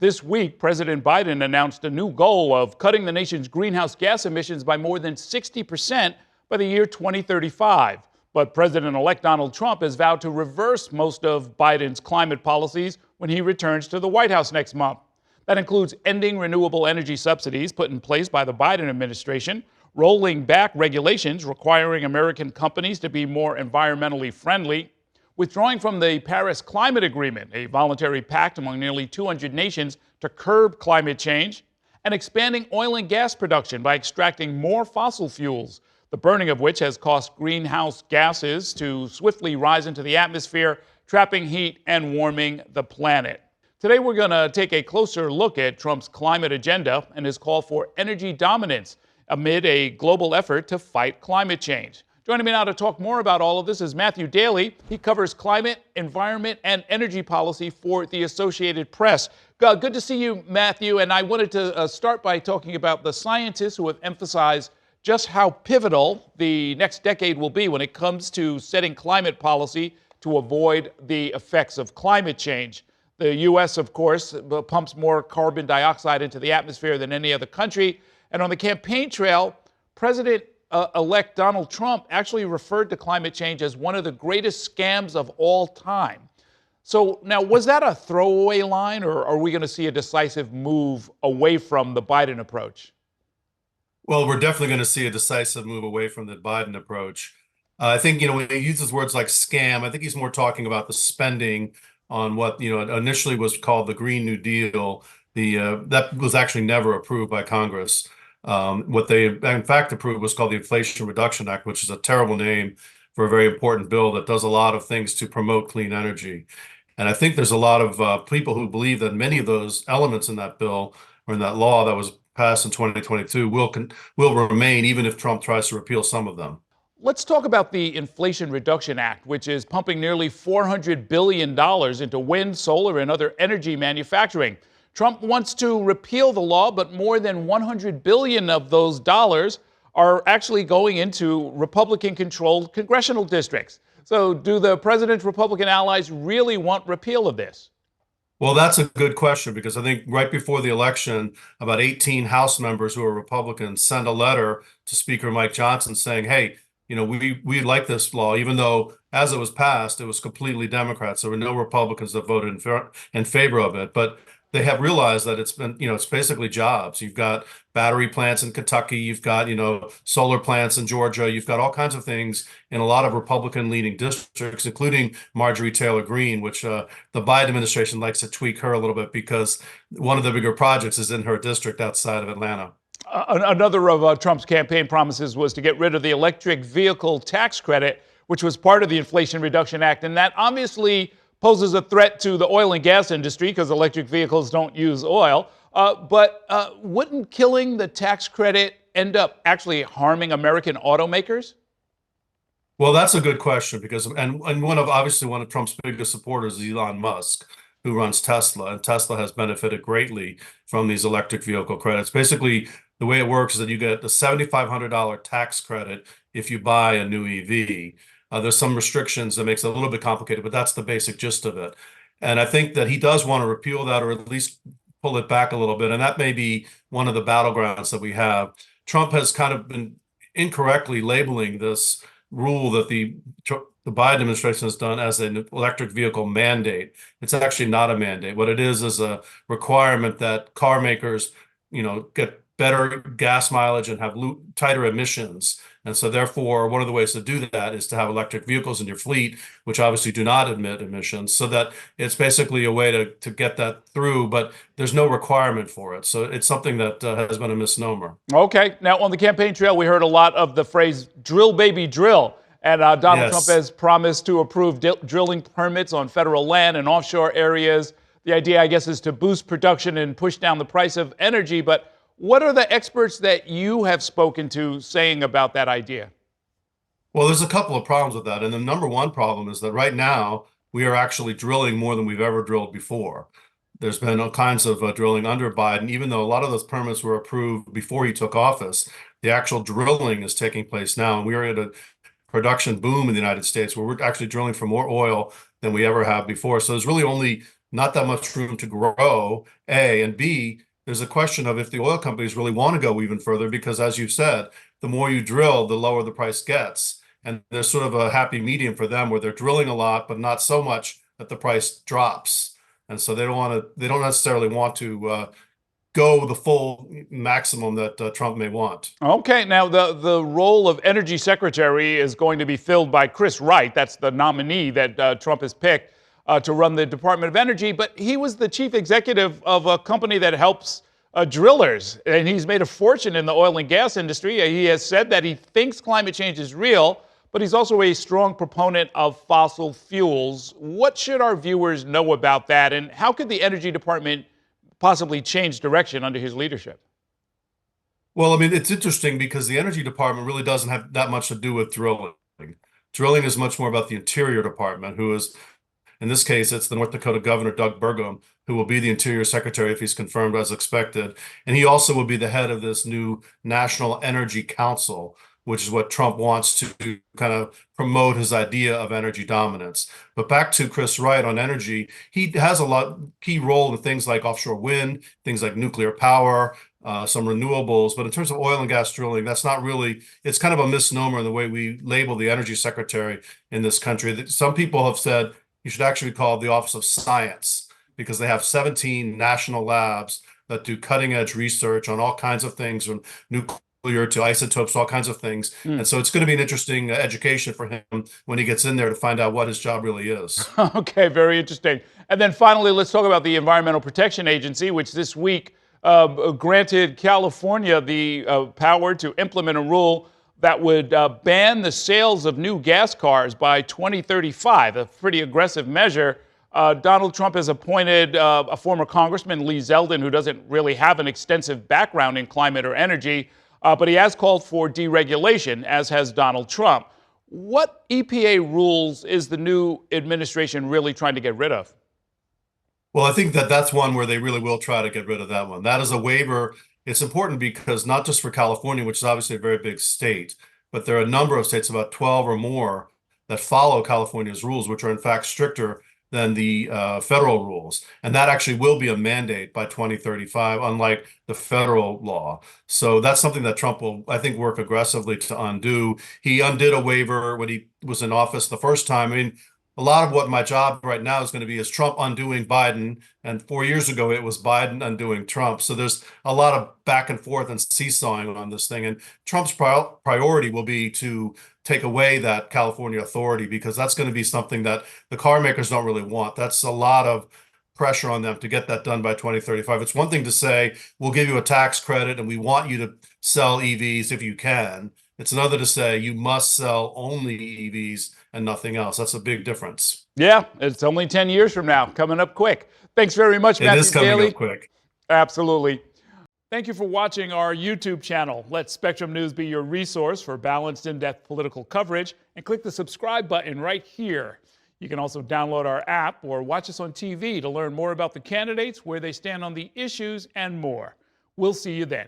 This week, President Biden announced a new goal of cutting the nation's greenhouse gas emissions by more than 60% by the year 2035. But President-elect Donald Trump has vowed to reverse most of Biden's climate policies when he returns to the White House next month. That includes ending renewable energy subsidies put in place by the Biden administration, rolling back regulations requiring American companies to be more environmentally friendly, withdrawing from the Paris Climate Agreement, a voluntary pact among nearly 200 nations to curb climate change, and expanding oil and gas production by extracting more fossil fuels, the burning of which has caused greenhouse gases to swiftly rise into the atmosphere, trapping heat and warming the planet. Today, we're going to take a closer look at Trump's climate agenda and his call for energy dominance amid a global effort to fight climate change. Joining me now to talk more about all of this is Matthew Daly. He covers climate, environment, and energy policy for the Associated Press. Good to see you, Matthew. And I wanted to start by talking about the scientists who have emphasized just how pivotal the next decade will be when it comes to setting climate policy to avoid the effects of climate change. The U.S., of course, pumps more carbon dioxide into the atmosphere than any other country. And on the campaign trail, President-elect Donald Trump actually referred to climate change as one of the greatest scams of all time. So now, was that a throwaway line, or are we going to see a decisive move away from the Biden approach? Well, we're definitely going to see a decisive move away from the Biden approach. I think, when he uses words like scam, I think he's more talking about the spending on what, initially was called the Green New Deal. That was actually never approved by Congress. What they, in fact, approved was called the Inflation Reduction Act, which is a terrible name for a very important bill that does a lot of things to promote clean energy. And I think there's a lot of people who believe that many of those elements in that bill or in that law that was passed in 2022 will remain even if Trump tries to repeal some of them. Let's talk about the Inflation Reduction Act, which is pumping nearly $400 billion into wind, solar, and other energy manufacturing. Trump wants to repeal the law, but more than $100 billion of those dollars are actually going into Republican-controlled congressional districts. So do the president's Republican allies really want repeal of this? Well, that's a good question, because I think right before the election, about 18 House members who are Republicans sent a letter to Speaker Mike Johnson saying, hey, we like this law, even though as it was passed, it was completely Democrats. There were no Republicans that voted in favor of it. But they have realized that it's been, it's basically jobs. You've got battery plants in Kentucky, you've got, solar plants in Georgia, you've got all kinds of things in a lot of Republican leading districts, including Marjorie Taylor Greene, which the Biden administration likes to tweak her a little bit because one of the bigger projects is in her district outside of Atlanta. Another of Trump's campaign promises was to get rid of the electric vehicle tax credit, which was part of the Inflation Reduction Act. And that obviously poses a threat to the oil and gas industry because electric vehicles don't use oil. But wouldn't killing the tax credit end up actually harming American automakers? Well, that's a good question, because and one of Trump's biggest supporters is Elon Musk, who runs Tesla, and Tesla has benefited greatly from these electric vehicle credits. Basically, the way it works is that you get a $7,500 tax credit if you buy a new EV. There's some restrictions that makes it a little bit complicated, but that's the basic gist of it. And I think that he does want to repeal that, or at least pull it back a little bit. And that may be one of the battlegrounds that we have. Trump has kind of been incorrectly labeling this rule that the Biden administration has done as an electric vehicle mandate. It's actually not a mandate. What it is a requirement that car makers, get better gas mileage and have tighter emissions. And so therefore, one of the ways to do that is to have electric vehicles in your fleet, which obviously do not emit emissions, so that it's basically a way to get that through, but there's no requirement for it. So it's something that has been a misnomer. Okay. Now, on the campaign trail, we heard a lot of the phrase drill, baby, drill. And Donald Trump has promised to approve drilling permits on federal land and offshore areas. The idea, I guess, is to boost production and push down the price of energy. But what are the experts that you have spoken to saying about that idea? Well, there's a couple of problems with that. And the number one problem is that right now we are actually drilling more than we've ever drilled before. There's been all kinds of drilling under Biden, even though a lot of those permits were approved before he took office. The actual drilling is taking place now. And we are at a production boom in the United States where we're actually drilling for more oil than we ever have before. So there's really only not that much room to grow, A, and B, there's a question of if the oil companies really want to go even further, because as you said, the more you drill, the lower the price gets. And there's sort of a happy medium for them where they're drilling a lot, but not so much that the price drops. And so they don't necessarily want to go the full maximum that Trump may want. Okay, now the role of energy secretary is going to be filled by Chris Wright. That's the nominee that Trump has picked to run the Department of Energy. But he was the chief executive of a company that helps drillers, and he's made a fortune in the oil and gas industry. He has said that he thinks climate change is real, but he's also a strong proponent of fossil fuels. What should our viewers know about that, and how could the Energy Department possibly change direction under his leadership? Well, I mean, it's interesting because the Energy Department really doesn't have that much to do with drilling. Drilling is much more about the Interior Department, who is, in this case, it's the North Dakota Governor, Doug Burgum, who will be the Interior Secretary if he's confirmed as expected. And he also will be the head of this new National Energy Council, which is what Trump wants to kind of promote his idea of energy dominance. But back to Chris Wright on energy, he has key role in things like offshore wind, things like nuclear power, some renewables. But in terms of oil and gas drilling, that's not really, it's kind of a misnomer in the way we label the energy secretary in this country. Some people have said you should actually call it the Office of Science, because they have 17 national labs that do cutting edge research on all kinds of things, from nuclear to isotopes, all kinds of things. And so it's going to be an interesting education for him when he gets in there to find out what his job really is. Okay, very interesting. And then finally, let's talk about the Environmental Protection Agency, which this week granted California the power to implement a rule that would ban the sales of new gas cars by 2035, a pretty aggressive measure. Donald Trump has appointed a former Congressman, Lee Zeldin, who doesn't really have an extensive background in climate or energy, but he has called for deregulation, as has Donald Trump. What EPA rules is the new administration really trying to get rid of? Well, I think that that's one where they really will try to get rid of that one. That is a waiver. It's important because not just for California, which is obviously a very big state, but there are a number of states, about 12 or more, that follow California's rules, which are in fact stricter than the federal rules. And that actually will be a mandate by 2035, unlike the federal law. So that's something that Trump will, I think, work aggressively to undo. He undid a waiver when he was in office the first time. I mean, a lot of what my job right now is going to be is Trump undoing Biden. And 4 years ago, it was Biden undoing Trump. So there's a lot of back and forth and seesawing on this thing. And Trump's priority will be to take away that California authority, because that's going to be something that the car makers don't really want. That's a lot of pressure on them to get that done by 2035. It's one thing to say, we'll give you a tax credit and we want you to sell EVs if you can. It's another to say you must sell only EVs and nothing else. That's a big difference. Yeah, it's only 10 years from now, coming up quick. Thanks very much, Matthew Daly. It is coming up quick. Absolutely. Thank you for watching our YouTube channel. Let Spectrum News be your resource for balanced, in-depth political coverage, and click the subscribe button right here. You can also download our app or watch us on TV to learn more about the candidates, where they stand on the issues, and more. We'll see you then.